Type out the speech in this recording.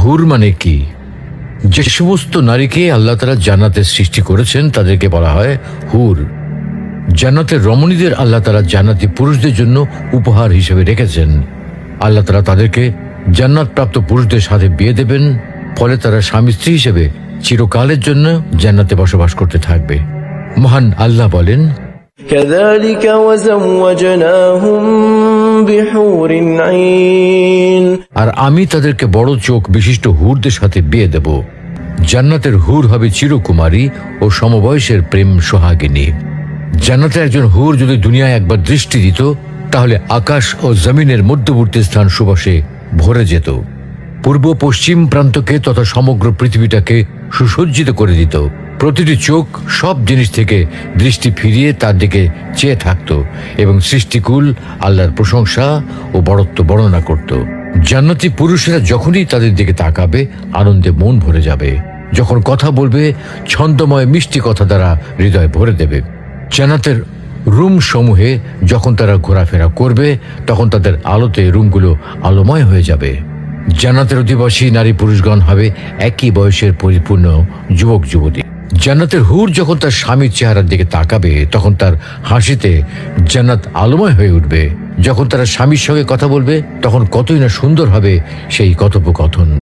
হুর মানে কি? যে সমস্ত নারীকে আল্লাহ তাআলা জান্নাতে সৃষ্টি করেছেন তাদেরকে বলা হয় হুর। জান্নাতের রমণীদের আল্লাহ তাআলা জান্নাতি পুরুষদের জন্য উপহার হিসেবে রেখেছেন। আল্লাহ তাআলা তাদেরকে জান্নাত প্রাপ্ত পুরুষদের সাথে বিয়ে দেবেন, ফলে তারা স্বামী স্ত্রী হিসেবে চিরকালের জন্য জান্নাতে বসবাস করতে থাকবে। মহান আল্লাহ বলেন, كذلك وزوجناهم بحور عين আর আমি তাদেরকে বড় চোখ বিশিষ্ট হুরদের সাথে বিয়ে দেব। জান্নাতের হুর হবে চিরকুমারী ও সমবয়সের প্রেম সোহাগিনী। জান্নাতে একজন হুর যদি দুনিয়ায় একবার দৃষ্টি দিত, তাহলে আকাশ ও জমিনের মধ্যবর্তী স্থান সুবাসে ভরে যেত। পূর্ব পশ্চিম প্রান্তকে তথা সমগ্র পৃথিবীটাকে সুসজ্জিত করে দিত। প্রতিটি চোখ সব জিনিস থেকে দৃষ্টি ফিরিয়ে তার দিকে চেয়ে থাকত এবং সৃষ্টিকুল আল্লাহর প্রশংসা ও বড়ত্ব বর্ণনা করত। জান্নাতি পুরুষেরা যখনই তাদের দিকে তাকাবে, আনন্দে মন ভরে যাবে। যখন কথা বলবে, ছন্দময় মিষ্টি কথা দ্বারা হৃদয় ভরে দেবে। জান্নাতের রুম সমূহে যখন তারা ঘোরাফেরা করবে, তখন তাদের আলোতে রুমগুলো আলোময় হয়ে যাবে। জান্নাতের অধিবাসী নারী পুরুষগণ হবে একই বয়সের পরিপূর্ণ যুবক যুবতী। জান্নাতের হুর যখন তার স্বামীর চেহারার দিকে তাকাবে, তখন তার হাসিতে জান্নাত আলোময় হয়ে উঠবে। যখন তারা স্বামীর সঙ্গে কথা বলবে, তখন কতই না সুন্দর হবে সেই কথোপকথন।